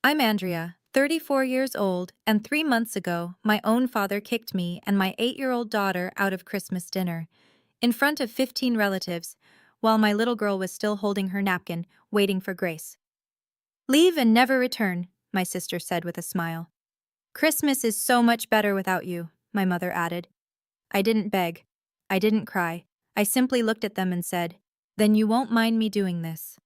I'm Andrea, 34 years old, and 3 months ago, my own father kicked me and my 8-year-old daughter out of Christmas dinner, in front of 15 relatives, while my little girl was still holding her napkin, waiting for grace. Leave and never return, my sister said with a smile. Christmas is so much better without you, my mother added. I didn't beg. I didn't cry. I simply looked at them and said, then you won't mind me doing this.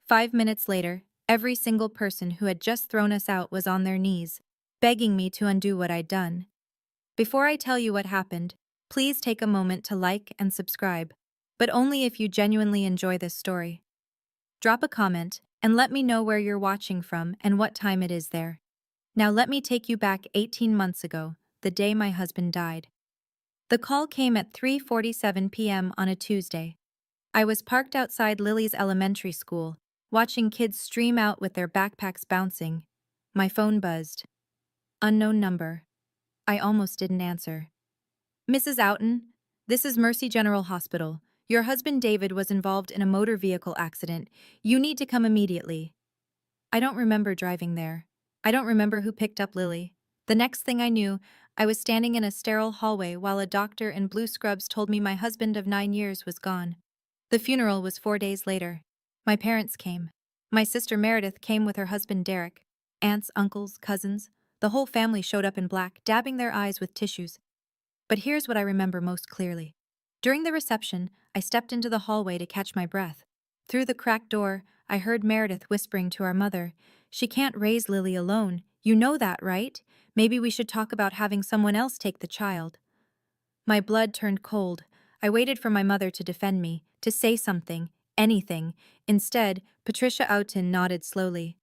5 minutes later, every single person who had just thrown us out was on their knees, begging me to undo what I'd done. Before I tell you what happened, please take a moment to like and subscribe, but only if you genuinely enjoy this story. Drop a comment and let me know where you're watching from and what time it is there. Now let me take you back 18 months ago, the day my husband died. The call came at 3:47 p.m. on a Tuesday. I was parked outside Lily's elementary school, watching kids stream out with their backpacks bouncing. My phone buzzed. Unknown number. I almost didn't answer. Mrs. Outen, this is Mercy General Hospital. Your husband David was involved in a motor vehicle accident. You need to come immediately. I don't remember driving there. I don't remember who picked up Lily. The next thing I knew, I was standing in a sterile hallway while a doctor in blue scrubs told me my husband of 9 years was gone. The funeral was 4 days later. My parents came. My sister Meredith came with her husband Derek. Aunts, uncles, cousins. The whole family showed up in black, dabbing their eyes with tissues. But here's what I remember most clearly. During the reception, I stepped into the hallway to catch my breath. Through the cracked door, I heard Meredith whispering to our mother, "She can't raise Lily alone. You know that, right? Maybe we should talk about having someone else take the child." My blood turned cold. I waited for my mother to defend me, to say something, anything. Instead, Patricia Outen nodded slowly.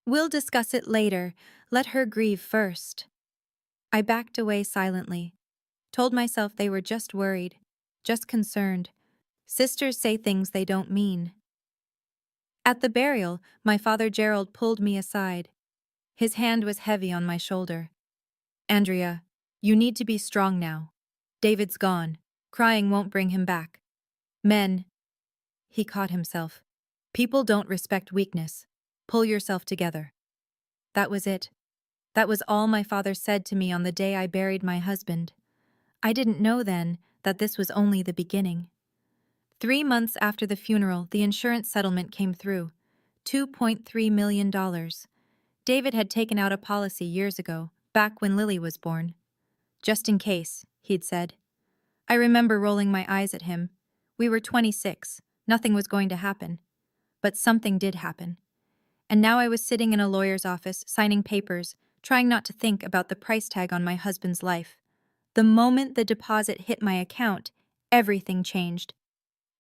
"We'll discuss it later. Let her grieve first." I backed away silently. Told myself they were just worried, just concerned. Sisters say things they don't mean. At the burial, my father Gerald pulled me aside. His hand was heavy on my shoulder. "Andrea, you need to be strong now. David's gone. Crying won't bring him back. Men," he caught himself. "People don't respect weakness. Pull yourself together." That was it. That was all my father said to me on the day I buried my husband. I didn't know then that this was only the beginning. 3 months after the funeral, the insurance settlement came through. $2.3 million. David had taken out a policy years ago, back when Lily was born. "Just in case," he'd said. I remember rolling my eyes at him. We were 26. Nothing was going to happen. But something did happen. And now I was sitting in a lawyer's office, signing papers, trying not to think about the price tag on my husband's life. The moment the deposit hit my account, everything changed.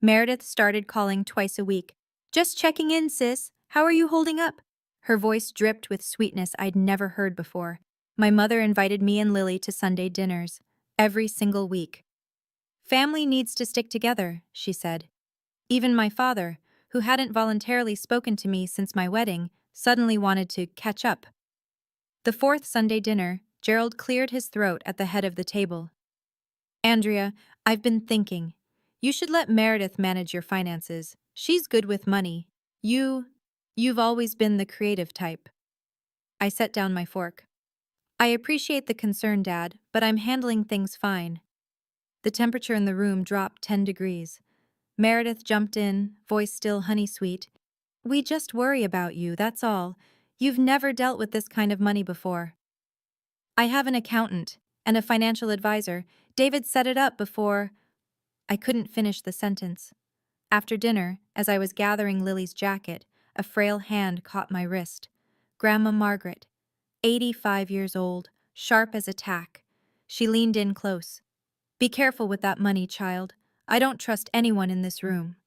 Meredith started calling twice a week. "Just checking in, sis. How are you holding up?" Her voice dripped with sweetness I'd never heard before. My mother invited me and Lily to Sunday dinners, every single week. "Family needs to stick together," she said. Even my father, who hadn't voluntarily spoken to me since my wedding, suddenly wanted to catch up. The fourth Sunday dinner, Gerald cleared his throat at the head of the table. "Andrea, I've been thinking. You should let Meredith manage your finances. She's good with money. You've always been the creative type." I set down my fork. "I appreciate the concern, Dad, but I'm handling things fine." The temperature in the room dropped 10 degrees. Meredith jumped in, voice still honey-sweet. "We just worry about you, that's all. You've never dealt with this kind of money before." "I have an accountant and a financial advisor. David set it up before—" I couldn't finish the sentence. After dinner, as I was gathering Lily's jacket, a frail hand caught my wrist. Grandma Margaret, 85 years old, sharp as a tack. She leaned in close. "Be careful with that money, child. I don't trust anyone in this room."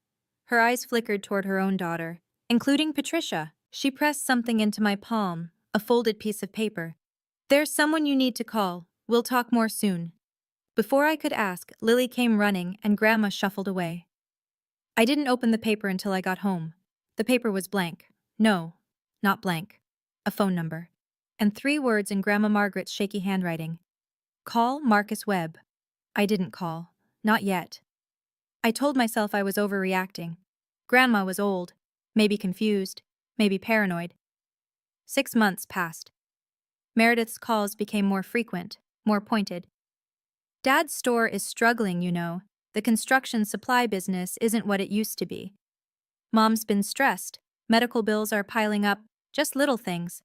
Her eyes flickered toward her own daughter, including Patricia. She pressed something into my palm, a folded piece of paper. "There's someone you need to call. We'll talk more soon." Before I could ask, Lily came running and Grandma shuffled away. I didn't open the paper until I got home. The paper was blank. No, not blank. A phone number. And 3 words in Grandma Margaret's shaky handwriting. "Call Marcus Webb." I didn't call. Not yet. I told myself I was overreacting. Grandma was old, maybe confused, maybe paranoid. 6 months passed. Meredith's calls became more frequent, more pointed. Dad's store is struggling, you know. The construction supply business isn't what it used to be. Mom's been stressed. Medical bills are piling up, just little things.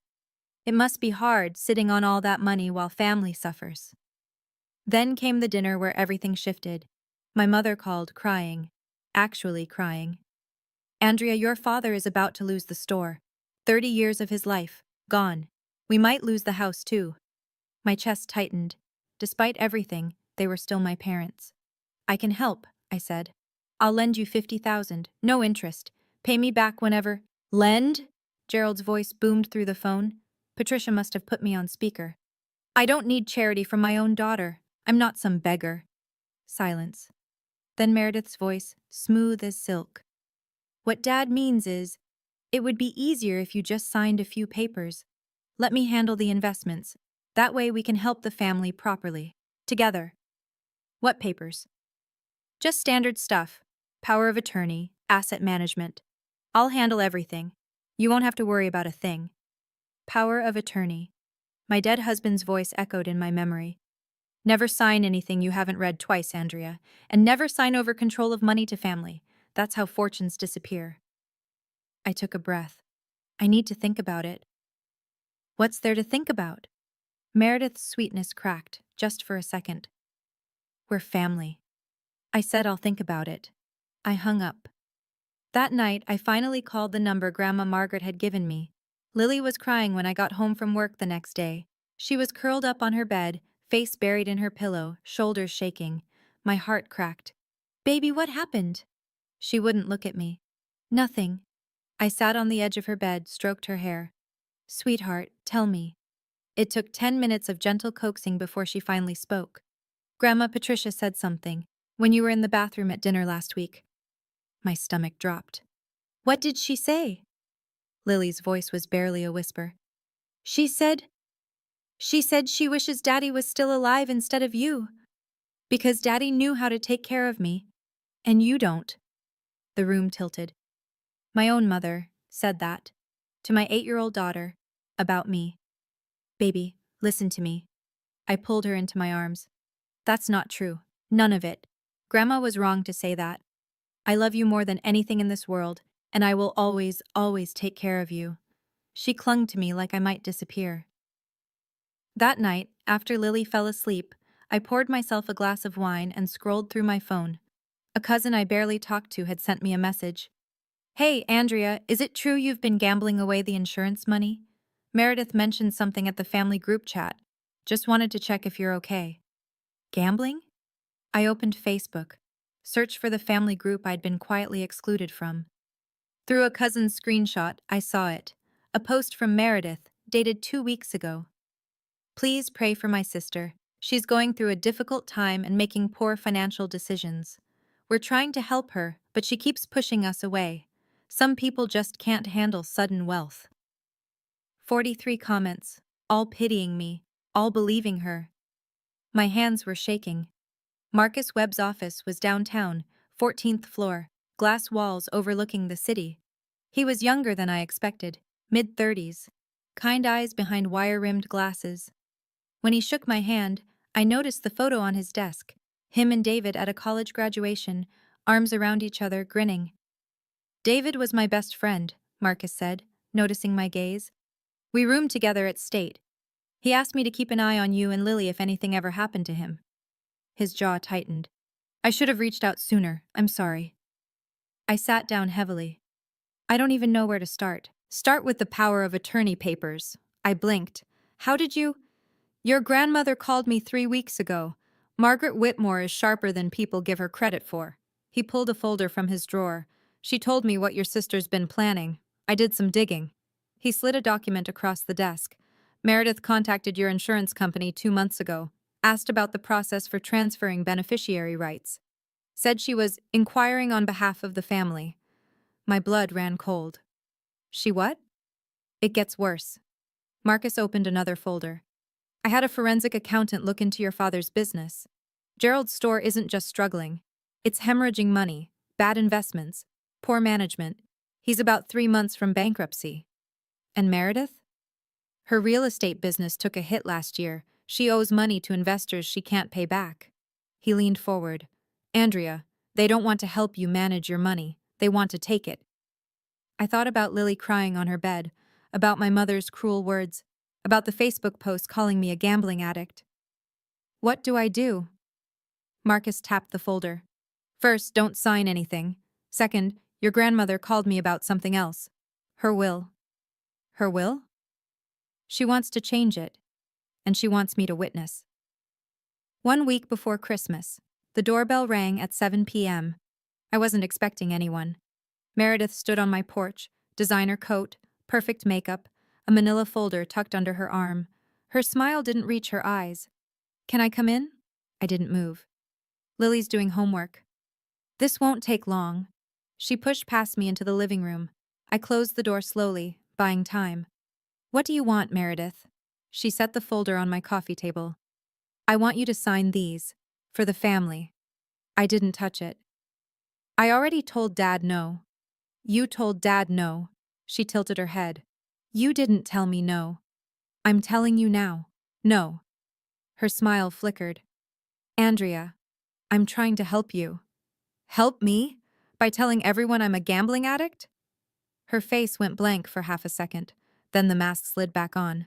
It must be hard sitting on all that money while family suffers. Then came the dinner where everything shifted. My mother called, crying. Actually crying. Andrea, your father is about to lose the store. 30 years of his life, gone. We might lose the house too. My chest tightened. Despite everything, they were still my parents. I can help, I said. I'll lend you 50,000, no interest. Pay me back whenever. Lend? Gerald's voice boomed through the phone. Patricia must have put me on speaker. I don't need charity from my own daughter. I'm not some beggar. Silence. Then Meredith's voice, smooth as silk. What Dad means is, it would be easier if you just signed a few papers. Let me handle the investments. That way we can help the family properly. Together. What papers? Just standard stuff. Power of attorney, asset management. I'll handle everything. You won't have to worry about a thing. Power of attorney. My dead husband's voice echoed in my memory. Never sign anything you haven't read twice, Andrea, and never sign over control of money to family. That's how fortunes disappear. I took a breath. I need to think about it. What's there to think about? Meredith's sweetness cracked, just for a second. We're family. I said I'll think about it. I hung up. That night, I finally called the number Grandma Margaret had given me. Lily was crying when I got home from work the next day. She was curled up on her bed, face buried in her pillow, shoulders shaking. My heart cracked. Baby, what happened? She wouldn't look at me. Nothing. I sat on the edge of her bed, stroked her hair. Sweetheart, tell me. It took 10 minutes of gentle coaxing before she finally spoke. Grandma Patricia said something, when you were in the bathroom at dinner last week. My stomach dropped. What did she say? Lily's voice was barely a whisper. She said she wishes Daddy was still alive instead of you. Because Daddy knew how to take care of me. And you don't. The room tilted. My own mother said that. To my 8-year-old daughter. About me. Baby, listen to me. I pulled her into my arms. That's not true. None of it. Grandma was wrong to say that. I love you more than anything in this world, and I will always, always take care of you. She clung to me like I might disappear. That night, after Lily fell asleep, I poured myself a glass of wine and scrolled through my phone. A cousin I barely talked to had sent me a message. Hey, Andrea, is it true you've been gambling away the insurance money? Meredith mentioned something at the family group chat. Just wanted to check if you're okay. Gambling? I opened Facebook. Searched for the family group I'd been quietly excluded from. Through a cousin's screenshot, I saw it. A post from Meredith, dated 2 weeks ago. Please pray for my sister. She's going through a difficult time and making poor financial decisions. We're trying to help her, but she keeps pushing us away. Some people just can't handle sudden wealth. 43 comments, all pitying me, all believing her. My hands were shaking. Marcus Webb's office was downtown, 14th floor, glass walls overlooking the city. He was younger than I expected, mid-30s, kind eyes behind wire-rimmed glasses. When he shook my hand, I noticed the photo on his desk, him and David at a college graduation, arms around each other, grinning. David was my best friend, Marcus said, noticing my gaze. We roomed together at State. He asked me to keep an eye on you and Lily if anything ever happened to him. His jaw tightened. I should have reached out sooner, I'm sorry. I sat down heavily. I don't even know where to start. Start with the power of attorney papers. I blinked. How did you? Your grandmother called me 3 weeks ago. Margaret Whitmore is sharper than people give her credit for. He pulled a folder from his drawer. She told me what your sister's been planning. I did some digging. He slid a document across the desk. Meredith contacted your insurance company 2 months ago. Asked about the process for transferring beneficiary rights. Said she was inquiring on behalf of the family. My blood ran cold. She what? It gets worse. Marcus opened another folder. I had a forensic accountant look into your father's business. Gerald's store isn't just struggling. It's hemorrhaging money, bad investments, poor management. He's about 3 months from bankruptcy. And Meredith? Her real estate business took a hit last year. She owes money to investors she can't pay back. He leaned forward. Andrea, they don't want to help you manage your money. They want to take it. I thought about Lily crying on her bed, about my mother's cruel words, about the Facebook post calling me a gambling addict. What do I do? Marcus tapped the folder. First, don't sign anything. Second, your grandmother called me about something else. Her will. Her will? She wants to change it, and she wants me to witness. 1 week before Christmas, the doorbell rang at 7 p.m. I wasn't expecting anyone. Meredith stood on my porch, designer coat, perfect makeup, a manila folder tucked under her arm. Her smile didn't reach her eyes. Can I come in? I didn't move. Lily's doing homework. This won't take long. She pushed past me into the living room. I closed the door slowly, buying time. What do you want, Meredith? She set the folder on my coffee table. I want you to sign these. For the family. I didn't touch it. I already told Dad no. You told Dad no. She tilted her head. You didn't tell me no. I'm telling you now. No. Her smile flickered. Andrea, I'm trying to help you. Help me? By telling everyone I'm a gambling addict? Her face went blank for half a second. Then the mask slid back on.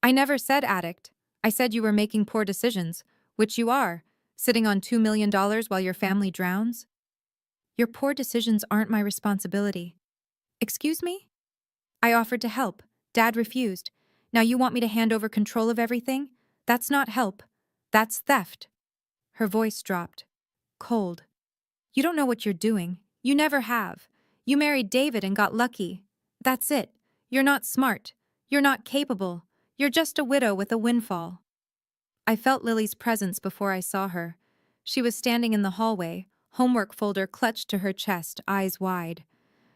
I never said addict. I said you were making poor decisions, which you are, sitting on $2 million while your family drowns. Your poor decisions aren't my responsibility. Excuse me? I offered to help. Dad refused. Now you want me to hand over control of everything? That's not help. That's theft. Her voice dropped. Cold. You don't know what you're doing. You never have. You married David and got lucky. That's it. You're not smart. You're not capable. You're just a widow with a windfall. I felt Lily's presence before I saw her. She was standing in the hallway, homework folder clutched to her chest, eyes wide.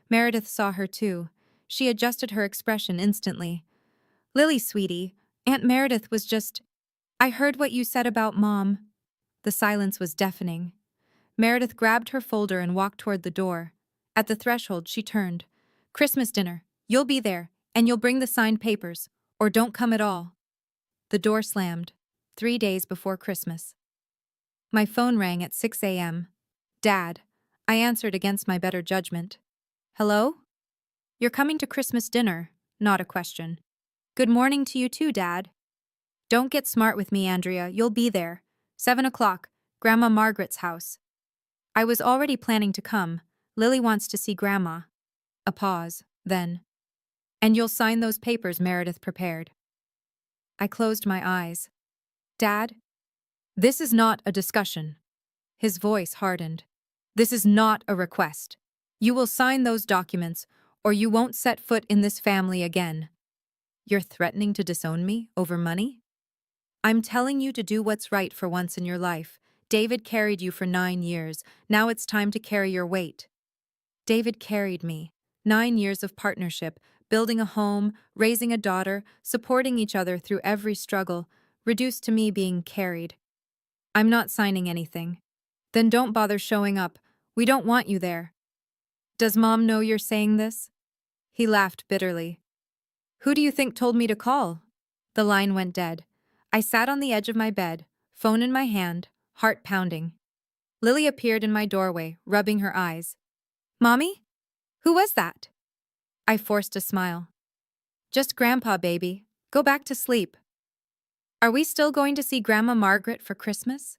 Meredith saw her too. She adjusted her expression instantly. Lily, sweetie, Aunt Meredith was just... I heard what you said about Mom. The silence was deafening. Meredith grabbed her folder and walked toward the door. At the threshold, she turned. Christmas dinner. You'll be there, and you'll bring the signed papers, or don't come at all. The door slammed. 3 days before Christmas. My phone rang at 6 a.m. Dad. I answered against my better judgment. Hello? You're coming to Christmas dinner, not a question. Good morning to you too, Dad. Don't get smart with me, Andrea. You'll be there. 7 o'clock, Grandma Margaret's house. I was already planning to come. Lily wants to see Grandma. A pause, then. And you'll sign those papers Meredith prepared. I closed my eyes. Dad? This is not a discussion. His voice hardened. This is not a request. You will sign those documents, or you won't set foot in this family again. You're threatening to disown me over money? I'm telling you to do what's right for once in your life. David carried you for 9 years. Now it's time to carry your weight. David carried me. 9 years of partnership, building a home, raising a daughter, supporting each other through every struggle, reduced to me being carried. I'm not signing anything. Then don't bother showing up. We don't want you there. Does Mom know you're saying this? He laughed bitterly. Who do you think told me to call? The line went dead. I sat on the edge of my bed, phone in my hand, heart pounding. Lily appeared in my doorway, rubbing her eyes. Mommy? Who was that? I forced a smile. Just Grandpa, baby. Go back to sleep. Are we still going to see Grandma Margaret for Christmas?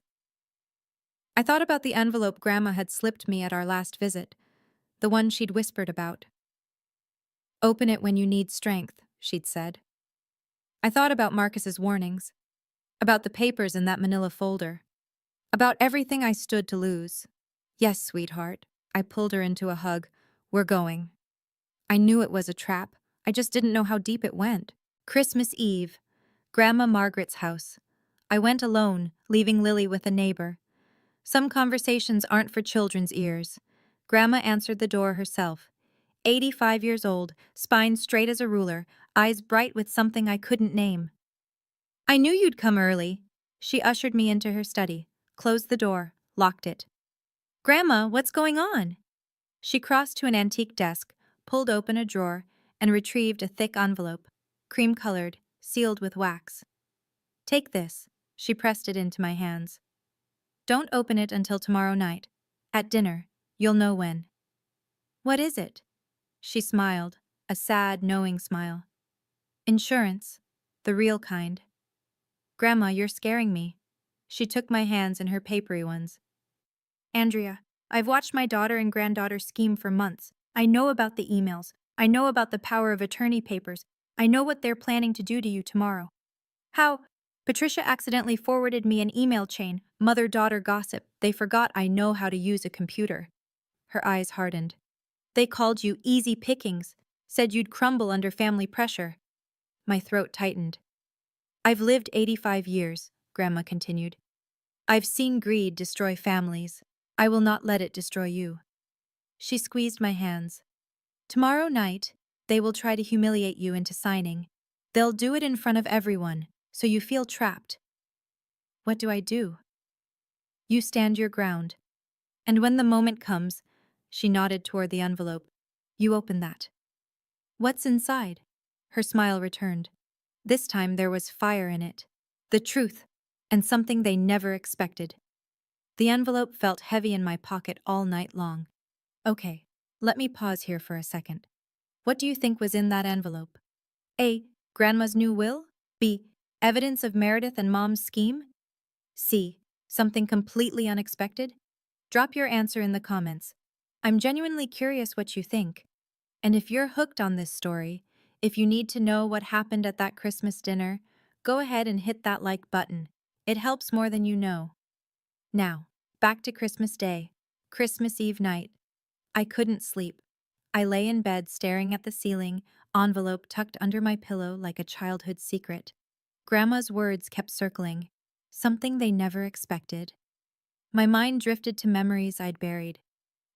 I thought about the envelope Grandma had slipped me at our last visit, the one she'd whispered about. Open it when you need strength, she'd said. I thought about Marcus's warnings, about the papers in that manila folder, about everything I stood to lose. Yes, sweetheart. I pulled her into a hug. We're going. I knew it was a trap. I just didn't know how deep it went. Christmas Eve. Grandma Margaret's house. I went alone, leaving Lily with a neighbor. Some conversations aren't for children's ears. Grandma answered the door herself. 85 years old, spine straight as a ruler, eyes bright with something I couldn't name. I knew you'd come early. She ushered me into her study, closed the door, locked it. Grandma, what's going on? She crossed to an antique desk, pulled open a drawer, and retrieved a thick envelope, cream-colored, sealed with wax. Take this. She pressed it into my hands. Don't open it until tomorrow night. At dinner, you'll know when. What is it? She smiled, a sad, knowing smile. Insurance. The real kind. Grandma, you're scaring me. She took my hands in her papery ones. Andrea, I've watched my daughter and granddaughter scheme for months. I know about the emails. I know about the power of attorney papers. I know what they're planning to do to you tomorrow. How? Patricia accidentally forwarded me an email chain, mother-daughter gossip. They forgot I know how to use a computer. Her eyes hardened. They called you easy pickings, said you'd crumble under family pressure. My throat tightened. I've lived 85 years, Grandma continued. I've seen greed destroy families. I will not let it destroy you. She squeezed my hands. Tomorrow night, they will try to humiliate you into signing. They'll do it in front of everyone, so you feel trapped. What do I do? You stand your ground. And when the moment comes, she nodded toward the envelope, you open that. What's inside? Her smile returned. This time there was fire in it. The truth, and something they never expected. The envelope felt heavy in my pocket all night long. Okay, let me pause here for a second. What do you think was in that envelope? A. Grandma's new will? B. Evidence of Meredith and Mom's scheme? C. Something completely unexpected? Drop your answer in the comments. I'm genuinely curious what you think. And if you're hooked on this story, if you need to know what happened at that Christmas dinner, go ahead and hit that like button. It helps more than you know. Now, back to Christmas Day, Christmas Eve night. I couldn't sleep. I lay in bed staring at the ceiling, envelope tucked under my pillow like a childhood secret. Grandma's words kept circling, something they never expected. My mind drifted to memories I'd buried.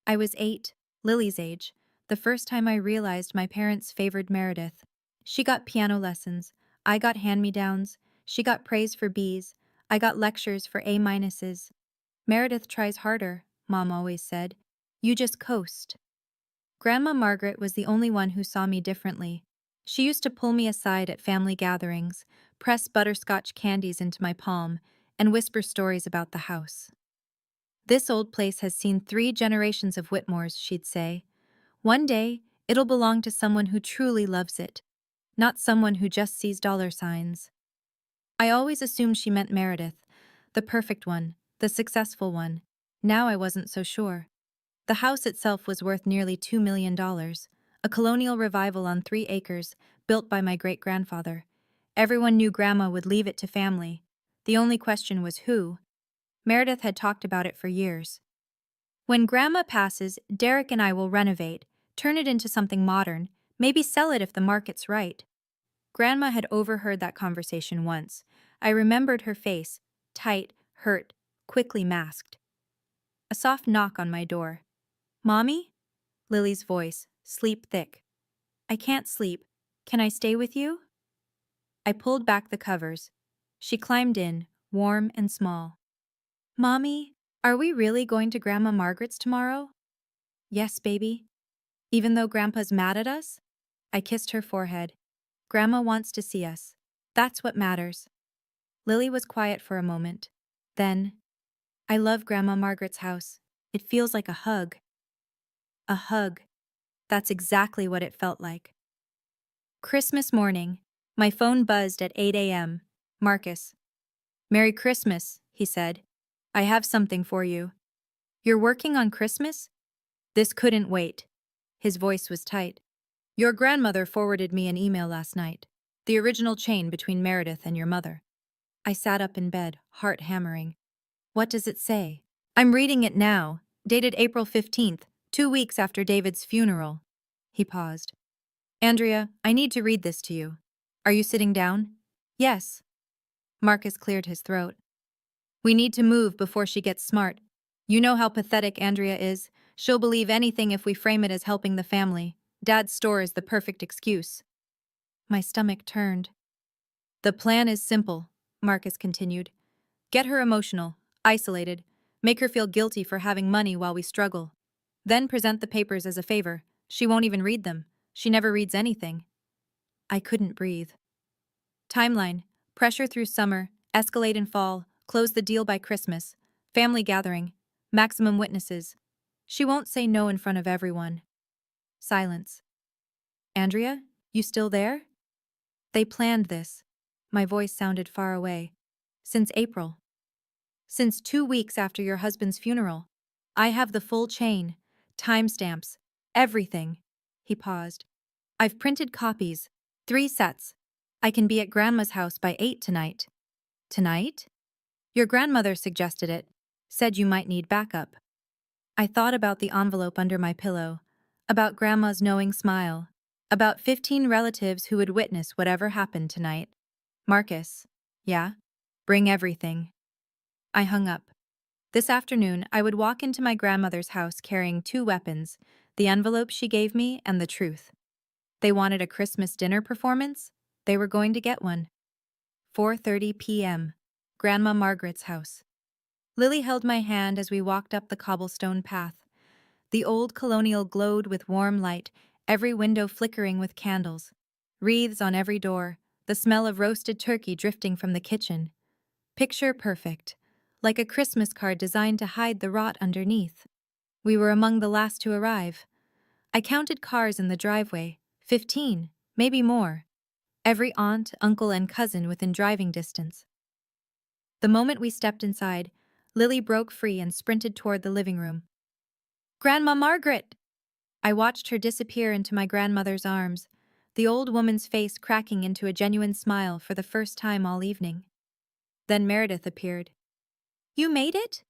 I was 8, Lily's age, the first time I realized my parents favored Meredith. She got piano lessons, I got hand-me-downs, she got praise for B's, I got lectures for A-minuses. Meredith tries harder, Mom always said. You just coast. Grandma Margaret was the only one who saw me differently. She used to pull me aside at family gatherings, press butterscotch candies into my palm, and whisper stories about the house. This old place has seen 3 generations of Whitmores, she'd say. One day, it'll belong to someone who truly loves it, not someone who just sees dollar signs. I always assumed she meant Meredith, the perfect one, the successful one. Now I wasn't so sure. The house itself was worth nearly $2 million, a colonial revival on 3 acres, built by my great-grandfather. Everyone knew Grandma would leave it to family. The only question was who. Meredith had talked about it for years. When Grandma passes, Derek and I will renovate, turn it into something modern, maybe sell it if the market's right. Grandma had overheard that conversation once. I remembered her face, tight, hurt, quickly masked. A soft knock on my door. Mommy? Lily's voice, sleep thick. I can't sleep. Can I stay with you? I pulled back the covers. She climbed in, warm and small. Mommy, are we really going to Grandma Margaret's tomorrow? Yes, baby. Even though Grandpa's mad at us? I kissed her forehead. Grandma wants to see us. That's what matters. Lily was quiet for a moment. Then, I love Grandma Margaret's house. It feels like a hug. A hug. That's exactly what it felt like. Christmas morning. My phone buzzed at 8 a.m. Marcus. Merry Christmas, he said. I have something for you. You're working on Christmas? This couldn't wait. His voice was tight. Your grandmother forwarded me an email last night. The original chain between Meredith and your mother. I sat up in bed, heart hammering. What does it say? I'm reading it now, dated April 15th, 2 weeks after David's funeral. He paused. Andrea, I need to read this to you. Are you sitting down? Yes. Marcus cleared his throat. We need to move before she gets smart. You know how pathetic Andrea is. She'll believe anything if we frame it as helping the family. Dad's store is the perfect excuse. My stomach turned. The plan is simple, Marcus continued. Get her emotional, isolated, make her feel guilty for having money while we struggle. Then present the papers as a favor. She won't even read them. She never reads anything. I couldn't breathe. Timeline: pressure through summer, escalate in fall, close the deal by Christmas, family gathering, maximum witnesses. She won't say no in front of everyone. Silence. Andrea, you still there? They planned this. My voice sounded far away. Since April. Since 2 weeks after your husband's funeral. I have the full chain, timestamps, everything. He paused. I've printed copies. 3 sets. I can be at Grandma's house by 8 tonight. Tonight? Your grandmother suggested it. Said you might need backup. I thought about the envelope under my pillow. About Grandma's knowing smile. About 15 relatives who would witness whatever happened tonight. Marcus. Yeah? Bring everything. I hung up. This afternoon, I would walk into my grandmother's house carrying 2 weapons, the envelope she gave me and the truth. They wanted a Christmas dinner performance? They were going to get one. 4:30 p.m. Grandma Margaret's house. Lily held my hand as we walked up the cobblestone path. The old colonial glowed with warm light, every window flickering with candles. Wreaths on every door, the smell of roasted turkey drifting from the kitchen. Picture perfect, like a Christmas card designed to hide the rot underneath. We were among the last to arrive. I counted cars in the driveway, 15, maybe more. Every aunt, uncle, and cousin within driving distance. The moment we stepped inside, Lily broke free and sprinted toward the living room. Grandma Margaret! I watched her disappear into my grandmother's arms, the old woman's face cracking into a genuine smile for the first time all evening. Then Meredith appeared. You made it?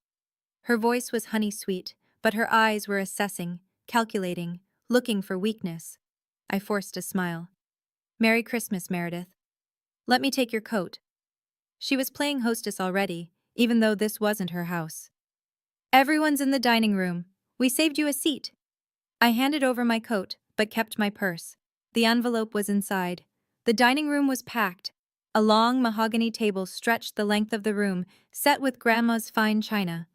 Her voice was honey-sweet, but her eyes were assessing, calculating, looking for weakness. I forced a smile. Merry Christmas, Meredith. Let me take your coat. She was playing hostess already, even though this wasn't her house. Everyone's in the dining room. We saved you a seat. I handed over my coat, but kept my purse. The envelope was inside. The dining room was packed. A long mahogany table stretched the length of the room, set with Grandma's fine china.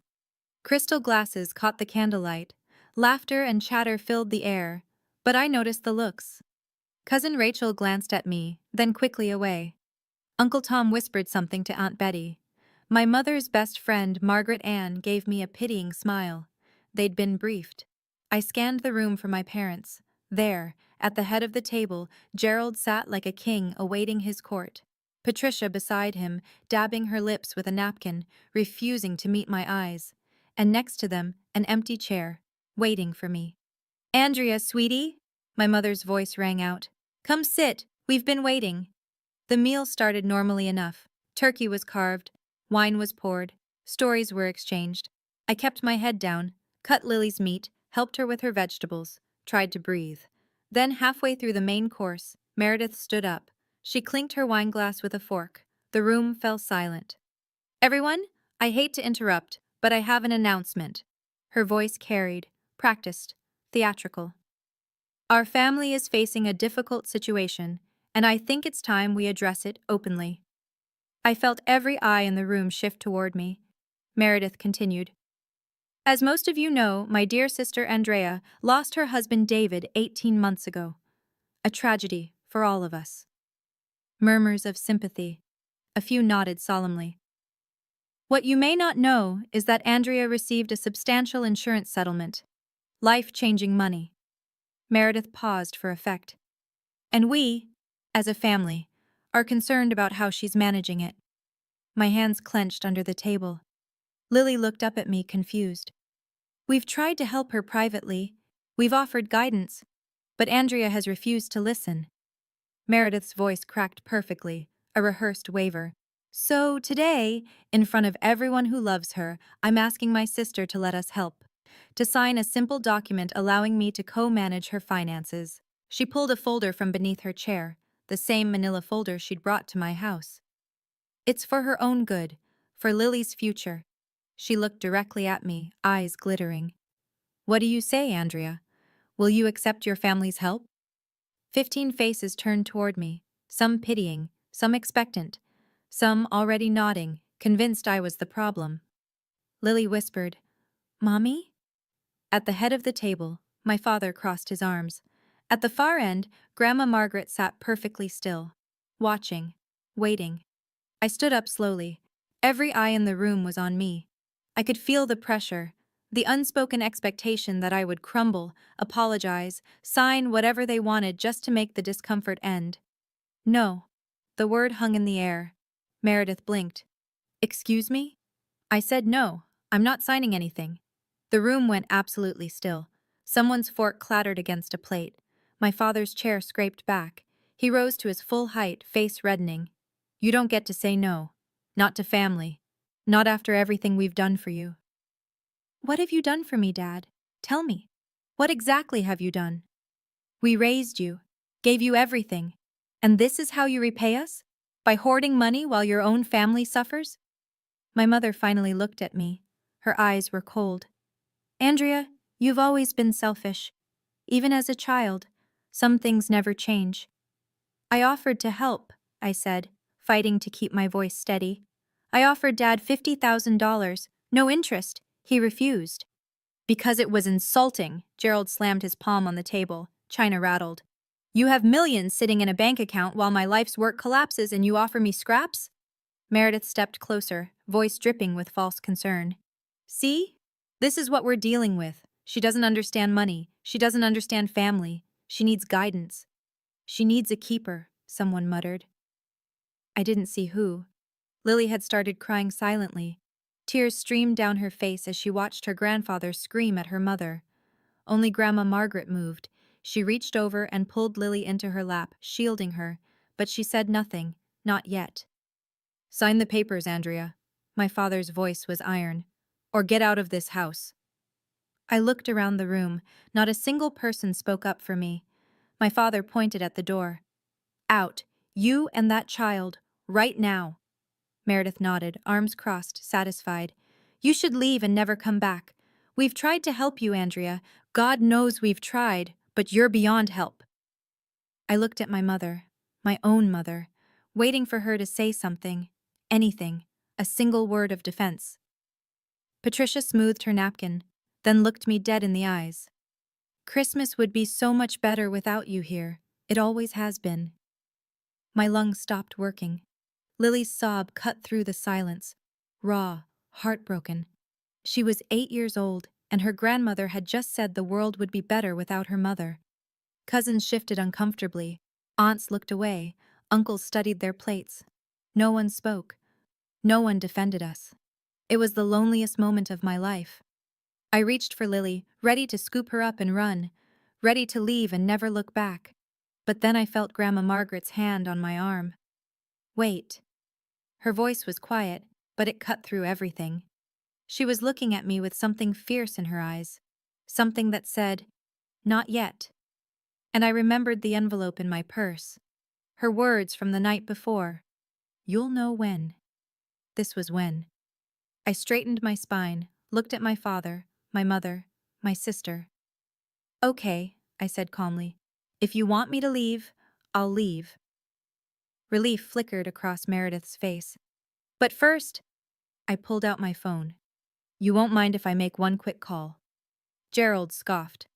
Crystal glasses caught the candlelight. Laughter and chatter filled the air, but I noticed the looks. Cousin Rachel glanced at me, then quickly away. Uncle Tom whispered something to Aunt Betty. My mother's best friend, Margaret Ann, gave me a pitying smile. They'd been briefed. I scanned the room for my parents. There, at the head of the table, Gerald sat like a king awaiting his court. Patricia beside him, dabbing her lips with a napkin, refusing to meet my eyes. And next to them, an empty chair, waiting for me. Andrea, sweetie? My mother's voice rang out. Come sit, we've been waiting. The meal started normally enough. Turkey was carved, wine was poured, stories were exchanged. I kept my head down, cut Lily's meat, helped her with her vegetables, tried to breathe. Then halfway through the main course, Meredith stood up. She clinked her wineglass with a fork. The room fell silent. Everyone, I hate to interrupt, but I have an announcement. Her voice carried, practiced, theatrical. Our family is facing a difficult situation, and I think it's time we address it openly. I felt every eye in the room shift toward me. Meredith continued. As most of you know, my dear sister Andrea lost her husband David 18 months ago. A tragedy for all of us. Murmurs of sympathy. A few nodded solemnly. What you may not know is that Andrea received a substantial insurance settlement. Life-changing money. Meredith paused for effect. And we, as a family, are concerned about how she's managing it. My hands clenched under the table. Lily looked up at me, confused. We've tried to help her privately. We've offered guidance. But Andrea has refused to listen. Meredith's voice cracked perfectly, a rehearsed waver. So today, in front of everyone who loves her, I'm asking my sister to let us help. To sign a simple document allowing me to co-manage her finances. She pulled a folder from beneath her chair, the same manila folder she'd brought to my house. It's for her own good, for Lily's future. She looked directly at me, eyes glittering. What do you say, Andrea? Will you accept your family's help? 15 faces turned toward me, some pitying, some expectant, some already nodding, convinced I was the problem. Lily whispered, Mommy? At the head of the table, my father crossed his arms. At the far end, Grandma Margaret sat perfectly still, watching. waiting. I stood up slowly. Every eye in the room was on me. I could feel the pressure, the unspoken expectation that I would crumble, apologize, sign whatever they wanted just to make the discomfort end. No. The word hung in the air. Meredith blinked. Excuse me? I said no, I'm not signing anything. The room went absolutely still. Someone's fork clattered against a plate. My father's chair scraped back. He rose to his full height, face reddening. You don't get to say no. Not to family. Not after everything we've done for you. What have you done for me, Dad? Tell me. What exactly have you done? We raised you, gave you everything. And this is how you repay us? By hoarding money while your own family suffers? My mother finally looked at me. Her eyes were cold. Andrea, you've always been selfish. Even as a child, some things never change. I offered to help, I said, fighting to keep my voice steady. I offered Dad $50,000, no interest. He refused. Because it was insulting, Gerald slammed his palm on the table. China rattled. You have millions sitting in a bank account while my life's work collapses and you offer me scraps? Meredith stepped closer, voice dripping with false concern. See? This is what we're dealing with. She doesn't understand money. She doesn't understand family. She needs guidance. She needs a keeper, someone muttered. I didn't see who. Lily had started crying silently. Tears streamed down her face as she watched her grandfather scream at her mother. Only Grandma Margaret moved. She reached over and pulled Lily into her lap, shielding her, but she said nothing, not yet. Sign the papers, Andrea. My father's voice was iron. Or get out of this house. I looked around the room. Not a single person spoke up for me. My father pointed at the door. Out, you and that child, right now. Meredith nodded, arms crossed, satisfied. You should leave and never come back. We've tried to help you, Andrea. God knows we've tried, but you're beyond help. I looked at my mother, my own mother, waiting for her to say something, anything, a single word of defense. Patricia smoothed her napkin, then looked me dead in the eyes. Christmas would be so much better without you here. It always has been. My lungs stopped working. Lily's sob cut through the silence, raw, heartbroken. She was 8 years old, and her grandmother had just said the world would be better without her mother. Cousins shifted uncomfortably. Aunts looked away. Uncles studied their plates. No one spoke. No one defended us. It was the loneliest moment of my life. I reached for Lily, ready to scoop her up and run, ready to leave and never look back. But then I felt Grandma Margaret's hand on my arm. Wait. Her voice was quiet, but it cut through everything. She was looking at me with something fierce in her eyes, something that said, not yet. And I remembered the envelope in my purse. Her words from the night before. You'll know when. This was when. I straightened my spine, looked at my father, my mother, my sister. Okay, I said calmly. If you want me to leave, I'll leave. Relief flickered across Meredith's face. But first, I pulled out my phone. You won't mind if I make one quick call. Gerald scoffed.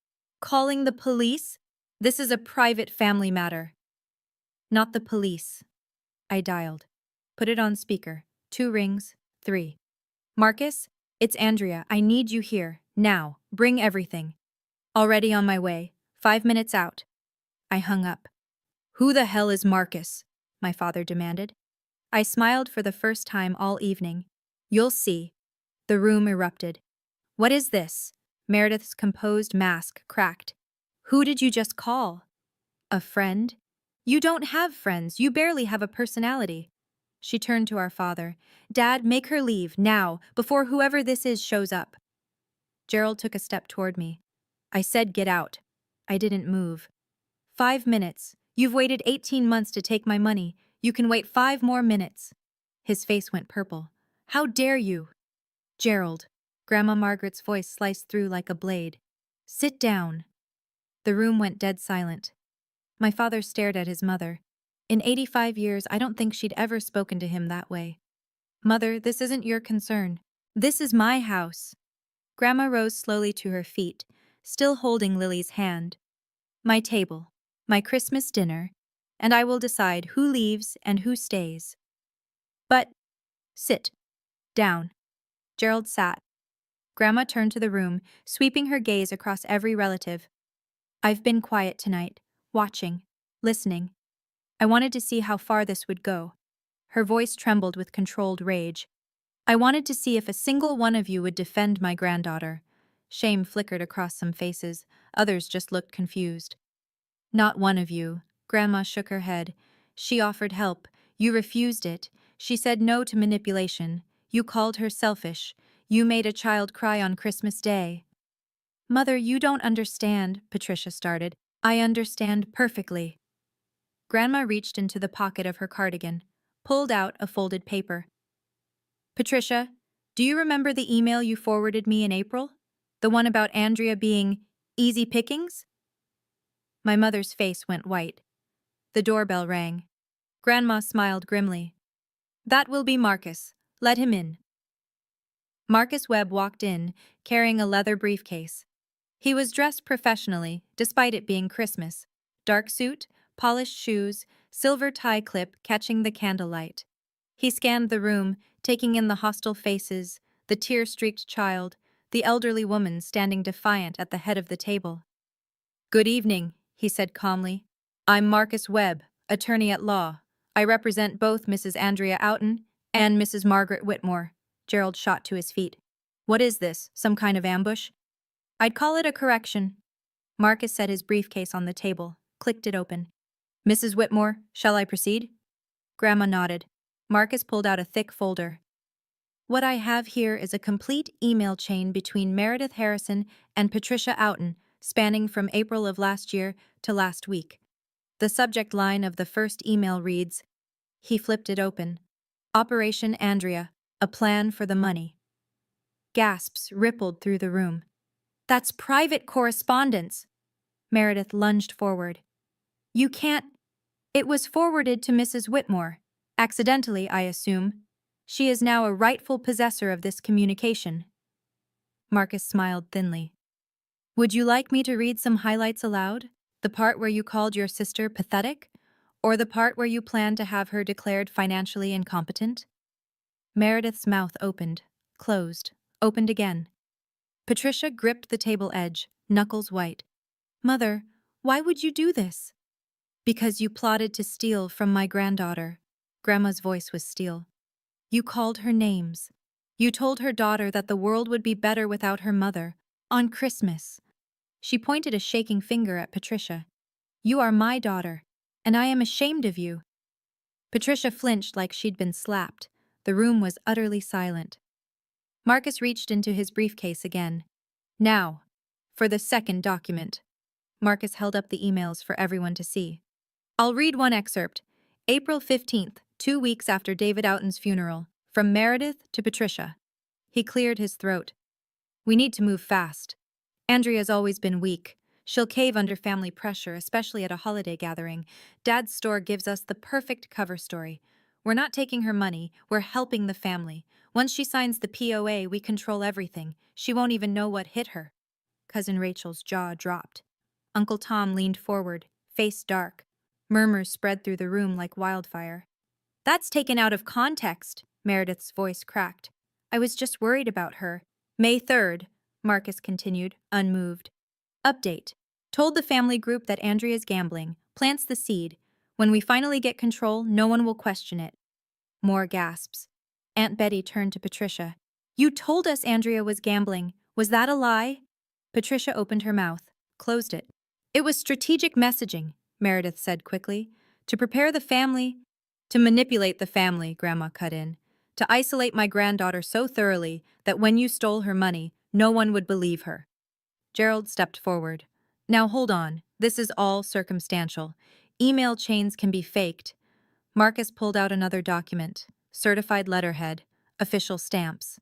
Calling the police? This is a private family matter. Not the police. I dialed. Put it on speaker. 2 rings, 3. Marcus, it's Andrea. I need you here, now. Bring everything. Already on my way. 5 minutes out. I hung up. Who the hell is Marcus? My father demanded. I smiled for the first time all evening. You'll see. The room erupted. What is this? Meredith's composed mask cracked. Who did you just call? A friend? You don't have friends. You barely have a personality. She turned to our father. Dad, make her leave, now, before whoever this is shows up. Gerald took a step toward me. I said get out. I didn't move. 5 minutes. You've waited 18 months to take my money. You can wait 5 more minutes. His face went purple. How dare you? Gerald. Grandma Margaret's voice sliced through like a blade. Sit down. The room went dead silent. My father stared at his mother. In 85 years, I don't think she'd ever spoken to him that way. Mother, this isn't your concern. This is my house. Grandma rose slowly to her feet, still holding Lily's hand. My table. My Christmas dinner. and I will decide who leaves and who stays. But, sit down. Gerald sat. Grandma turned to the room, sweeping her gaze across every relative. I've been quiet tonight, watching, listening. I wanted to see how far this would go. Her voice trembled with controlled rage. I wanted to see if a single one of you would defend my granddaughter. Shame flickered across some faces, others just looked confused. Not one of you. Grandma shook her head. She offered help. You refused it. She said no to manipulation. You called her selfish. You made a child cry on Christmas Day. Mother, you don't understand, Patricia started. I understand perfectly. Grandma reached into the pocket of her cardigan, pulled out a folded paper. Patricia, do you remember the email you forwarded me in April? The one about Andrea being easy pickings? My mother's face went white. The doorbell rang. Grandma smiled grimly. That will be Marcus. Let him in. Marcus Webb walked in, carrying a leather briefcase. He was dressed professionally, despite it being Christmas. Dark suit, polished shoes, silver tie clip catching the candlelight. He scanned the room, taking in the hostile faces, the tear-streaked child, the elderly woman standing defiant at the head of the table. Good evening, he said calmly. I'm Marcus Webb, attorney at law. I represent both Mrs. Andrea Outen and Mrs. Margaret Whitmore. Gerald shot to his feet. What is this, some kind of ambush? I'd call it a correction. Marcus set his briefcase on the table, clicked it open. Mrs. Whitmore, shall I proceed? Grandma nodded. Marcus pulled out a thick folder. What I have here is a complete email chain between Meredith Harrison and Patricia Outen, spanning from April of last year to last week. The subject line of the first email reads, he flipped it open. Operation Andrea, a plan for the money. Gasps rippled through the room. That's private correspondence. Meredith lunged forward. You can't. It was forwarded to Mrs. Whitmore. Accidentally, I assume. She is now a rightful possessor of this communication. Marcus smiled thinly. Would you like me to read some highlights aloud? The part where you called your sister pathetic? Or the part where you planned to have her declared financially incompetent? Meredith's mouth opened, closed, opened again. Patricia gripped the table edge, knuckles white. Mother, why would you do this? Because you plotted to steal from my granddaughter. Grandma's voice was steel. You called her names. You told her daughter that the world would be better without her mother. On Christmas. She pointed a shaking finger at Patricia. You are my daughter, and I am ashamed of you. Patricia flinched like she'd been slapped. The room was utterly silent. Marcus reached into his briefcase again. Now, for the second document. Marcus held up the emails for everyone to see. I'll read one excerpt. April 15th, 2 weeks after David Outen's funeral, from Meredith to Patricia. He cleared his throat. We need to move fast. Andrea's always been weak. She'll cave under family pressure, especially at a holiday gathering. Dad's store gives us the perfect cover story. We're not taking her money, we're helping the family. Once she signs the POA, we control everything. She won't even know what hit her. Cousin Rachel's jaw dropped. Uncle Tom leaned forward, face dark. Murmurs spread through the room like wildfire. That's taken out of context, Meredith's voice cracked. I was just worried about her. May 3rd, Marcus continued, unmoved. Update. Told the family group that Andrea's gambling. Plants the seed. When we finally get control, no one will question it. More gasps. Aunt Betty turned to Patricia. You told us Andrea was gambling. Was that a lie? Patricia opened her mouth, closed it. It was strategic messaging, Meredith said quickly. To prepare the family. To manipulate the family, Grandma cut in. To isolate my granddaughter so thoroughly that when you stole her money, no one would believe her. Gerald stepped forward. Now hold on, this is all circumstantial. Email chains can be faked. Marcus pulled out another document. Certified letterhead. Official stamps.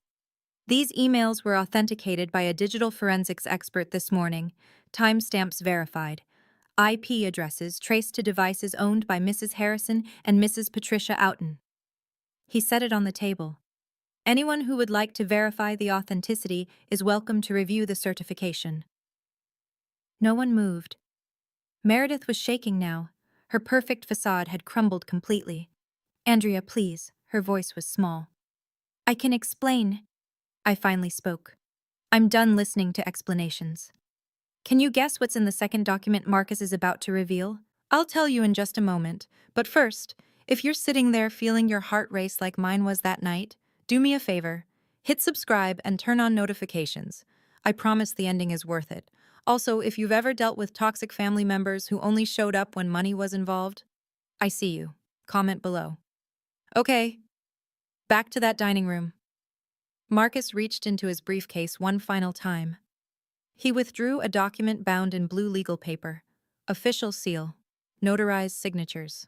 These emails were authenticated by a digital forensics expert this morning. Timestamps verified. IP addresses traced to devices owned by Mrs. Harrison and Mrs. Patricia Outen. He set it on the table. Anyone who would like to verify the authenticity is welcome to review the certification. No one moved. Meredith was shaking now. Her perfect facade had crumbled completely. "Andrea, please." Her voice was small. "I can explain." I finally spoke. "I'm done listening to explanations. Can you guess what's in the second document Marcus is about to reveal? I'll tell you in just a moment, but first, if you're sitting there feeling your heart race like mine was that night, do me a favor. Hit subscribe and turn on notifications. I promise the ending is worth it. Also, if you've ever dealt with toxic family members who only showed up when money was involved, I see you. Comment below. Okay, back to that dining room. Marcus reached into his briefcase one final time. He withdrew a document bound in blue legal paper. Official seal. Notarized signatures.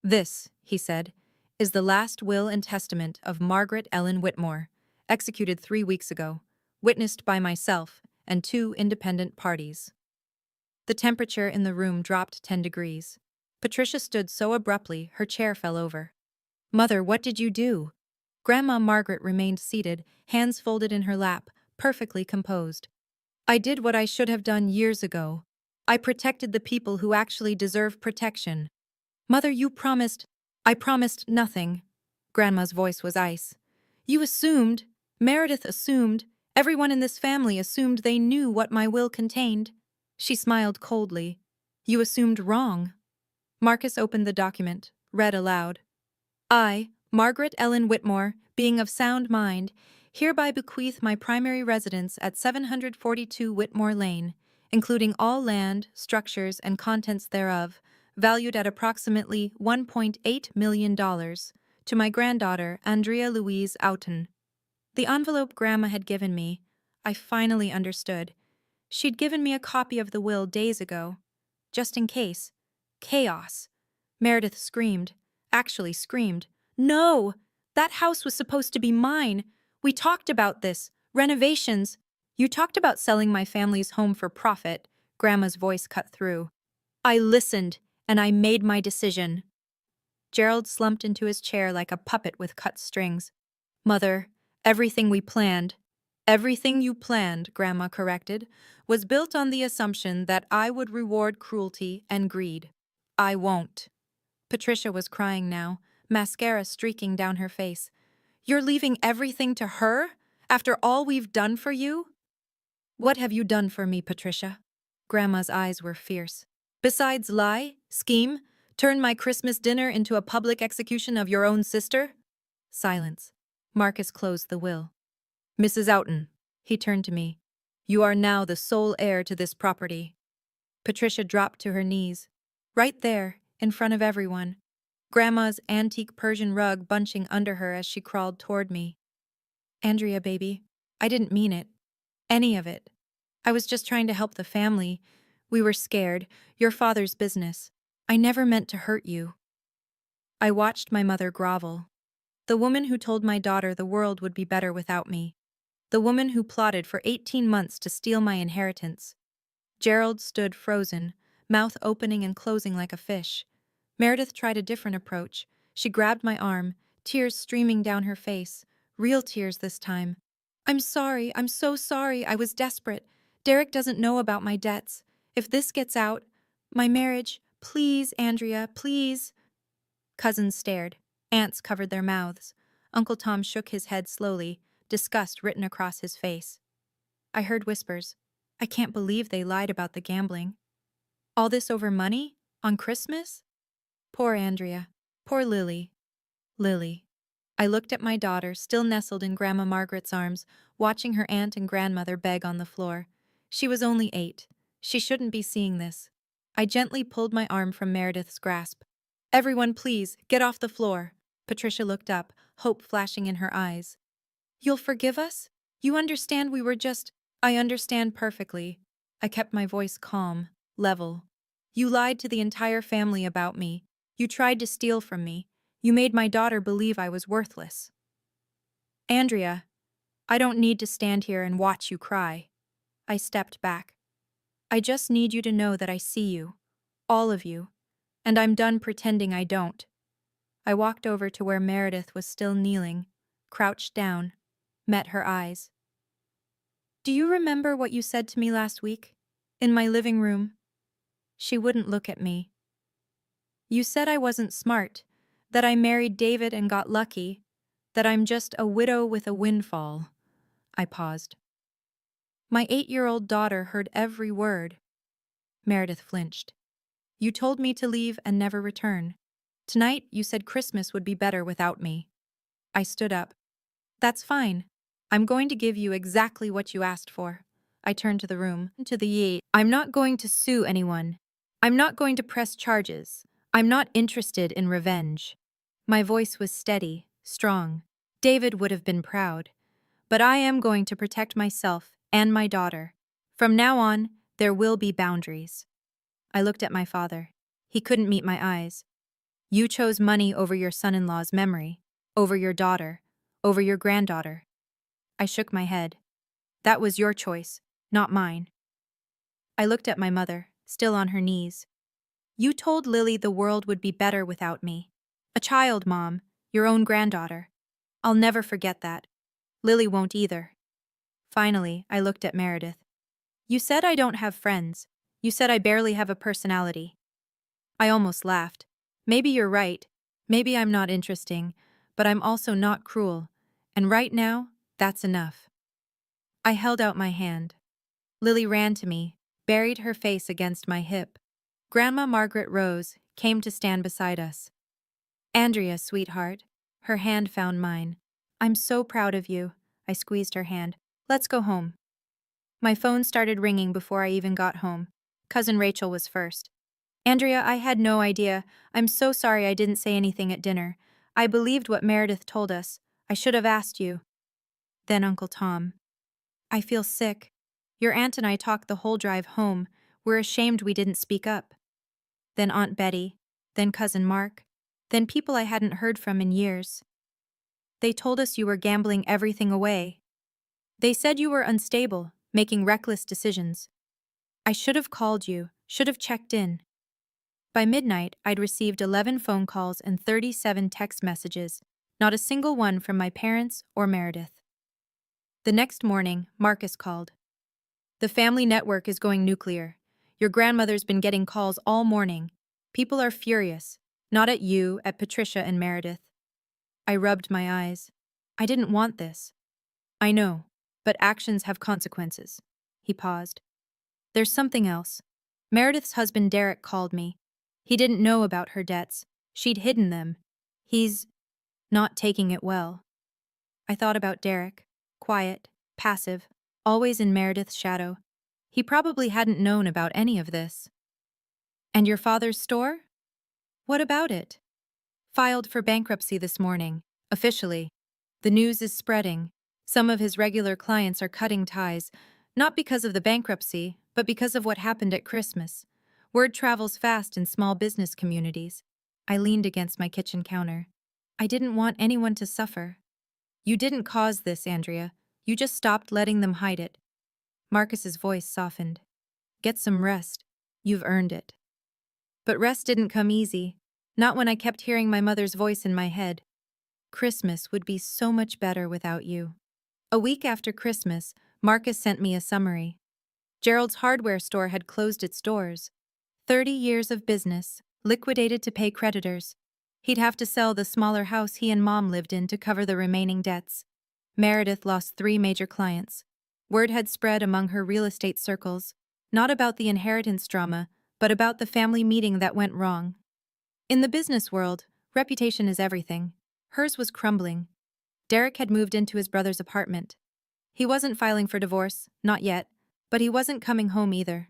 "This," he said, "is the last will and testament of Margaret Ellen Whitmore, executed 3 weeks ago, witnessed by myself and 2 independent parties." The temperature in the room dropped 10 degrees. Patricia stood so abruptly her chair fell over. "Mother, what did you do?" Grandma Margaret remained seated, hands folded in her lap, perfectly composed. "I did what I should have done years ago. I protected the people who actually deserve protection." "Mother, you promised—" "I promised nothing." Grandma's voice was ice. "You assumed, Meredith assumed, everyone in this family assumed they knew what my will contained." She smiled coldly. "You assumed wrong." Marcus opened the document, read aloud. "I, Margaret Ellen Whitmore, being of sound mind, hereby bequeath my primary residence at 742 Whitmore Lane, including all land, structures, and contents thereof, valued at approximately $1.8 million, to my granddaughter, Andrea Louise Oughton." The envelope Grandma had given me, I finally understood. She'd given me a copy of the will days ago. Just in case. Chaos. Meredith screamed. Actually screamed. "No! That house was supposed to be mine. We talked about this. Renovations. You talked about selling my family's home for profit." Grandma's voice cut through. "I listened, and I made my decision." Gerald slumped into his chair like a puppet with cut strings. "Mother, everything we planned—" "Everything you planned," Grandma corrected, "was built on the assumption that I would reward cruelty and greed. I won't." Patricia was crying now, mascara streaking down her face. "You're leaving everything to her? After all we've done for you?" "What have you done for me, Patricia?" Grandma's eyes were fierce. "Besides lie, scheme, turn my Christmas dinner into a public execution of your own sister?" Silence. Marcus closed the will. "Mrs. Oughton," he turned to me, "you are now the sole heir to this property." Patricia dropped to her knees. Right there, in front of everyone. Grandma's antique Persian rug bunching under her as she crawled toward me. "Andrea, baby, I didn't mean it. Any of it. I was just trying to help the family. We were scared. Your father's business. I never meant to hurt you." I watched my mother grovel. The woman who told my daughter the world would be better without me. The woman who plotted for 18 months to steal my inheritance. Gerald stood frozen, mouth opening and closing like a fish. Meredith tried a different approach. She grabbed my arm, tears streaming down her face. Real tears this time. "I'm sorry, I'm so sorry, I was desperate. Derek doesn't know about my debts. If this gets out, my marriage, please, Andrea, please." Cousins stared. Aunts covered their mouths. Uncle Tom shook his head slowly, disgust written across his face. I heard whispers. "I can't believe they lied about the gambling. All this over money? On Christmas?" Poor Andrea. Poor Lily. Lily. I looked at my daughter, still nestled in Grandma Margaret's arms, watching her aunt and grandmother beg on the floor. She was only 8. She shouldn't be seeing this. I gently pulled my arm from Meredith's grasp. "Everyone, please, get off the floor." Patricia looked up, hope flashing in her eyes. "You'll forgive us? You understand we were just—" "I understand perfectly." I kept my voice calm, level. "You lied to the entire family about me. You tried to steal from me. You made my daughter believe I was worthless." "Andrea, I don't need to stand here and watch you cry." I stepped back. "I just need you to know that I see you. All of you. And I'm done pretending I don't." I walked over to where Meredith was still kneeling, crouched down, met her eyes. "Do you remember what you said to me last week? In my living room?" She wouldn't look at me. You said I wasn't smart, that I married David and got lucky, that I'm just a widow with a windfall. I paused. My 8-year-old daughter heard every word. Meredith flinched. You told me to leave and never return. Tonight, you said Christmas would be better without me. I stood up. That's fine. I'm going to give you exactly what you asked for. I turned to the room, to the Yi. I'm not going to sue anyone. I'm not going to press charges. I'm not interested in revenge. My voice was steady, strong. David would have been proud. But I am going to protect myself and my daughter. From now on, there will be boundaries. I looked at my father. He couldn't meet my eyes. You chose money over your son-in-law's memory, over your daughter, over your granddaughter. I shook my head. That was your choice, not mine. I looked at my mother, still on her knees. You told Lily the world would be better without me. A child, Mom, your own granddaughter. I'll never forget that. Lily won't either. Finally, I looked at Meredith. You said I don't have friends. You said I barely have a personality. I almost laughed. Maybe you're right. Maybe I'm not interesting, but I'm also not cruel. And right now, that's enough. I held out my hand. Lily ran to me, buried her face against my hip. Grandma Margaret rose, came to stand beside us. Andrea, sweetheart. Her hand found mine. I'm so proud of you. I squeezed her hand. Let's go home. My phone started ringing before I even got home. Cousin Rachel was first. Andrea, I had no idea. I'm so sorry I didn't say anything at dinner. I believed what Meredith told us. I should have asked you. Then Uncle Tom. I feel sick. Your aunt and I talked the whole drive home. We're ashamed we didn't speak up. Then Aunt Betty. Then Cousin Mark. Then people I hadn't heard from in years. They told us you were gambling everything away. They said you were unstable, making reckless decisions. I should have called you, should have checked in. By midnight, I'd received 11 phone calls and 37 text messages, not a single one from my parents or Meredith. The next morning, Marcus called. The family network is going nuclear. Your grandmother's been getting calls all morning. People are furious. Not at you, at Patricia and Meredith. I rubbed my eyes. I didn't want this. I know, but actions have consequences. He paused. There's something else. Meredith's husband Derek called me. He didn't know about her debts. She'd hidden them. He's not taking it well. I thought about Derek. Quiet, passive, always in Meredith's shadow. He probably hadn't known about any of this. And your father's store? What about it? Filed for bankruptcy this morning, officially. The news is spreading. Some of his regular clients are cutting ties, not because of the bankruptcy, but because of what happened at Christmas. Word travels fast in small business communities. I leaned against my kitchen counter. I didn't want anyone to suffer. You didn't cause this, Andrea. You just stopped letting them hide it. Marcus's voice softened. Get some rest. You've earned it. But rest didn't come easy. Not when I kept hearing my mother's voice in my head. Christmas would be so much better without you. A week after Christmas, Marcus sent me a summary. Gerald's hardware store had closed its doors. 30 years of business, liquidated to pay creditors. He'd have to sell the smaller house he and Mom lived in to cover the remaining debts. Meredith lost 3 major clients. Word had spread among her real estate circles, not about the inheritance drama, but about the family meeting that went wrong. In the business world, reputation is everything. Hers was crumbling. Derek had moved into his brother's apartment. He wasn't filing for divorce, not yet, but he wasn't coming home either.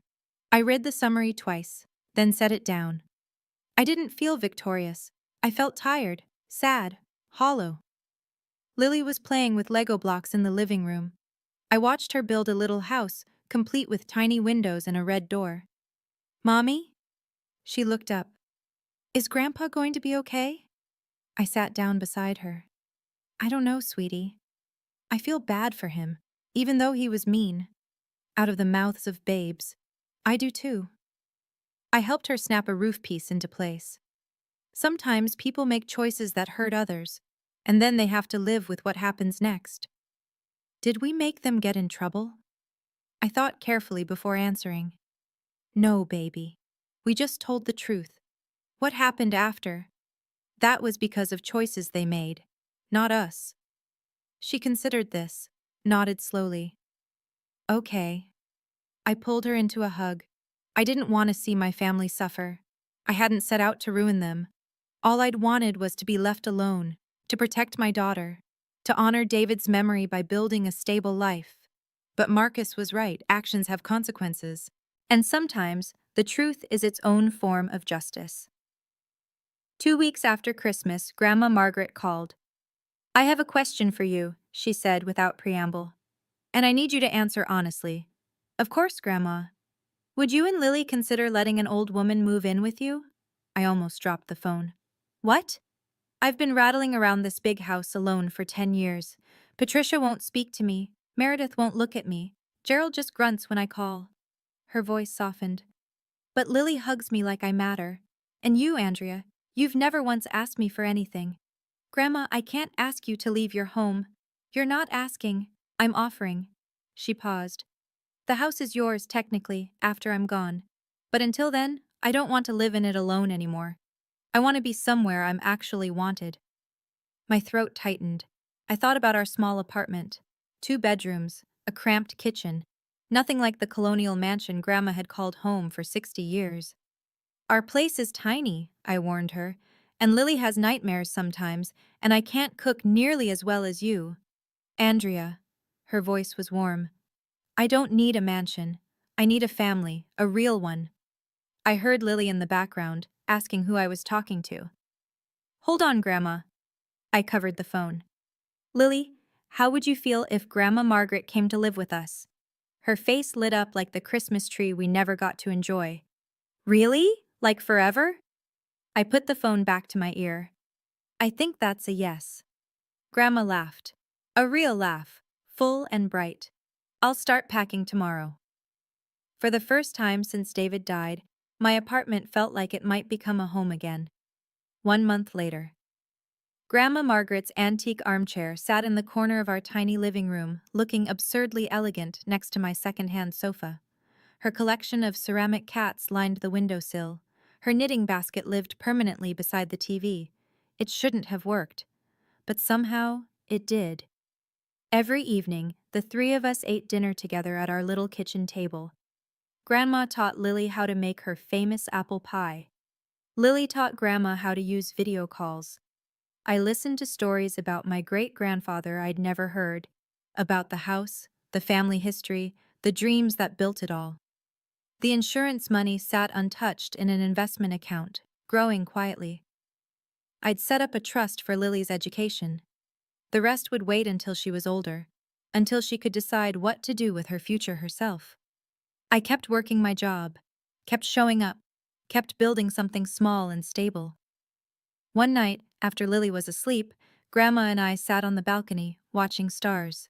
I read the summary twice, then set it down. I didn't feel victorious. I felt tired, sad, hollow. Lily was playing with Lego blocks in the living room. I watched her build a little house, complete with tiny windows and a red door. Mommy? She looked up. Is Grandpa going to be okay? I sat down beside her. I don't know, sweetie. I feel bad for him, even though he was mean. Out of the mouths of babes. I do too. I helped her snap a roof piece into place. Sometimes people make choices that hurt others, and then they have to live with what happens next. Did we make them get in trouble? I thought carefully before answering. No, baby. We just told the truth. What happened after? That was because of choices they made, not us. She considered this, nodded slowly. Okay. I pulled her into a hug. I didn't want to see my family suffer. I hadn't set out to ruin them. All I'd wanted was to be left alone, to protect my daughter, to honor David's memory by building a stable life. But Marcus was right, actions have consequences. And sometimes, the truth is its own form of justice. 2 weeks after Christmas, Grandma Margaret called. I have a question for you, she said without preamble. And I need you to answer honestly. Of course, Grandma. Would you and Lily consider letting an old woman move in with you? I almost dropped the phone. What? I've been rattling around this big house alone for 10 years. Patricia won't speak to me. Meredith won't look at me. Gerald just grunts when I call. Her voice softened. But Lily hugs me like I matter. And you, Andrea, you've never once asked me for anything. Grandma, I can't ask you to leave your home. You're not asking. I'm offering. She paused. The house is yours, technically, after I'm gone. But until then, I don't want to live in it alone anymore. I want to be somewhere I'm actually wanted. My throat tightened. I thought about our small apartment. 2 bedrooms, a cramped kitchen. Nothing like the colonial mansion Grandma had called home for 60 years. Our place is tiny, I warned her, and Lily has nightmares sometimes, and I can't cook nearly as well as you. Andrea. Her voice was warm. I don't need a mansion. I need a family, a real one. I heard Lily in the background, asking who I was talking to. Hold on, Grandma. I covered the phone. Lily, how would you feel if Grandma Margaret came to live with us? Her face lit up like the Christmas tree we never got to enjoy. Really? Like forever? I put the phone back to my ear. I think that's a yes. Grandma laughed. A real laugh, full and bright. I'll start packing tomorrow. For the first time since David died, my apartment felt like it might become a home again. 1 month later. Grandma Margaret's antique armchair sat in the corner of our tiny living room, looking absurdly elegant next to my second-hand sofa. Her collection of ceramic cats lined the windowsill. Her knitting basket lived permanently beside the TV. It shouldn't have worked. But somehow, it did. Every evening, the three of us ate dinner together at our little kitchen table. Grandma taught Lily how to make her famous apple pie. Lily taught Grandma how to use video calls. I listened to stories about my great-grandfather I'd never heard, about the house, the family history, the dreams that built it all. The insurance money sat untouched in an investment account, growing quietly. I'd set up a trust for Lily's education. The rest would wait until she was older, until she could decide what to do with her future herself. I kept working my job, kept showing up, kept building something small and stable. One night, after Lily was asleep, Grandma and I sat on the balcony, watching stars.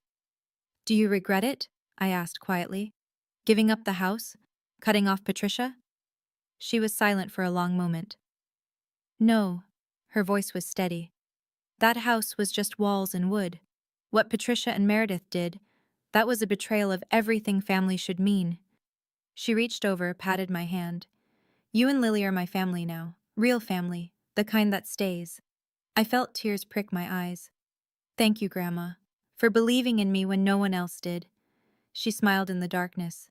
Do you regret it? I asked quietly. Giving up the house? Cutting off Patricia? She was silent for a long moment. No. Her voice was steady. That house was just walls and wood. What Patricia and Meredith did, that was a betrayal of everything family should mean. She reached over, patted my hand. You and Lily are my family now. Real family. The kind that stays. I felt tears prick my eyes. Thank you, Grandma, for believing in me when no one else did. She smiled in the darkness.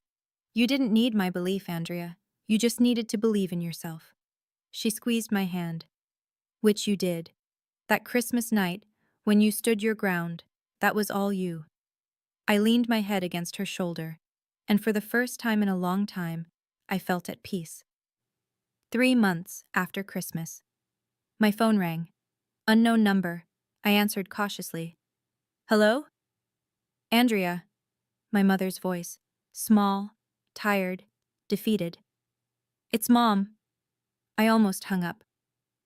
You didn't need my belief, Andrea. You just needed to believe in yourself. She squeezed my hand. Which you did. That Christmas night, when you stood your ground, that was all you. I leaned my head against her shoulder, and for the first time in a long time, I felt at peace. 3 months after Christmas. My phone rang. Unknown number. I answered cautiously. Hello? Andrea. My mother's voice. Small, tired, defeated. It's Mom. I almost hung up.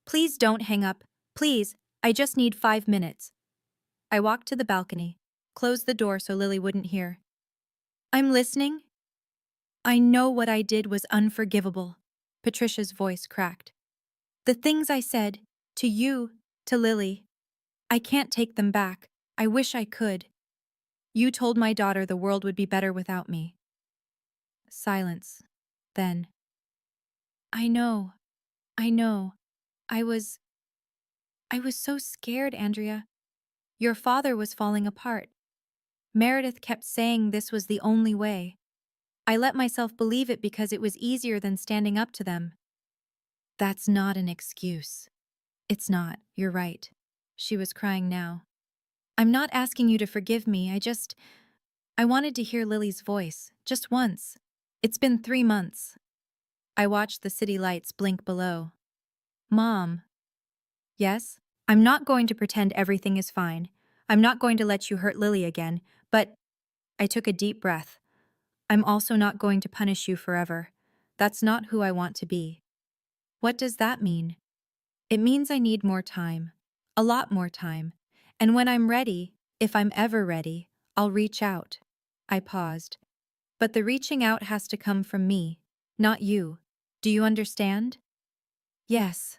Please don't hang up. Please, I just need 5 minutes. I walked to the balcony, closed the door so Lily wouldn't hear. I'm listening. I know what I did was unforgivable. Patricia's voice cracked. The things I said, to you, to Lily, I can't take them back. I wish I could. You told my daughter the world would be better without me. Silence. Then. I know. I was I was so scared, Andrea. Your father was falling apart. Meredith kept saying this was the only way. I let myself believe it because it was easier than standing up to them. That's not an excuse. It's not, you're right. She was crying now. I'm not asking you to forgive me, I wanted to hear Lily's voice, just once. It's been 3 months. I watched the city lights blink below. Mom. Yes? I'm not going to pretend everything is fine. I'm not going to let you hurt Lily again, but I took a deep breath. I'm also not going to punish you forever. That's not who I want to be. What does that mean? It means I need more time. A lot more time. And when I'm ready, if I'm ever ready, I'll reach out. I paused. But the reaching out has to come from me, not you. Do you understand? Yes.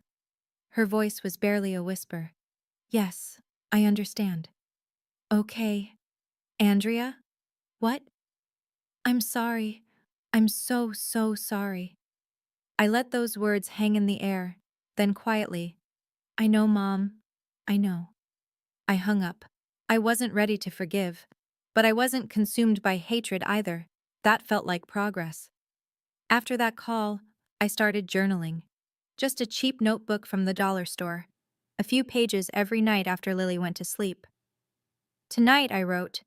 Her voice was barely a whisper. Yes, I understand. Okay. Andrea? What? I'm sorry. I'm so sorry. I let those words hang in the air, then quietly, I know, Mom. I know. I hung up. I wasn't ready to forgive, but I wasn't consumed by hatred either. That felt like progress. After that call, I started journaling. Just a cheap notebook from the dollar store. A few pages every night after Lily went to sleep. Tonight, I wrote,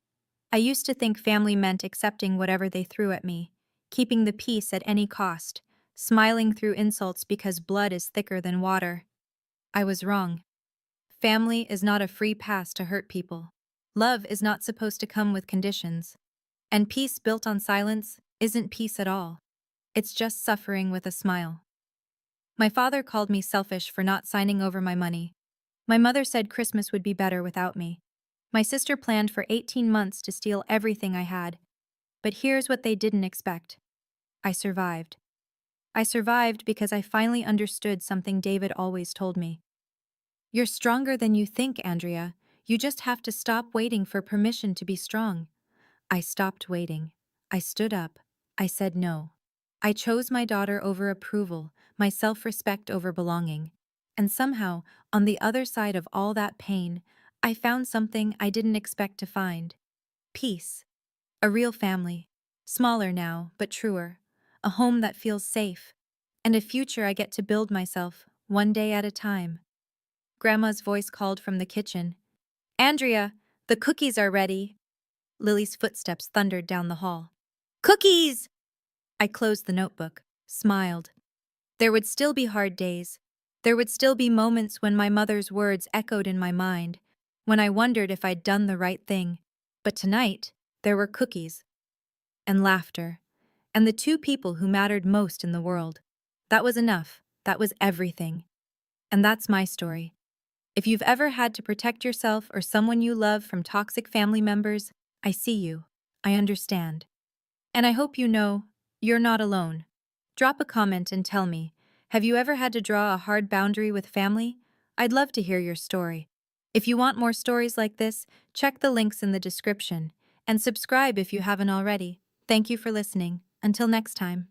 I used to think family meant accepting whatever they threw at me, keeping the peace at any cost, smiling through insults because blood is thicker than water. I was wrong. Family is not a free pass to hurt people. Love is not supposed to come with conditions. And peace built on silence isn't peace at all. It's just suffering with a smile. My father called me selfish for not signing over my money. My mother said Christmas would be better without me. My sister planned for 18 months to steal everything I had. But here's what they didn't expect. I survived. I survived because I finally understood something David always told me. You're stronger than you think, Andrea. You just have to stop waiting for permission to be strong. I stopped waiting. I stood up. I said no. I chose my daughter over approval, my self-respect over belonging. And somehow, on the other side of all that pain, I found something I didn't expect to find. Peace. A real family. Smaller now, but truer. A home that feels safe. And a future I get to build myself, one day at a time. Grandma's voice called from the kitchen. Andrea, the cookies are ready. Lily's footsteps thundered down the hall. Cookies! I closed the notebook, smiled. There would still be hard days. There would still be moments when my mother's words echoed in my mind, when I wondered if I'd done the right thing. But tonight, there were cookies. And laughter. And the two people who mattered most in the world. That was enough. That was everything. And that's my story. If you've ever had to protect yourself or someone you love from toxic family members, I see you. I understand. And I hope you know, you're not alone. Drop a comment and tell me, have you ever had to draw a hard boundary with family? I'd love to hear your story. If you want more stories like this, check the links in the description. And subscribe if you haven't already. Thank you for listening. Until next time.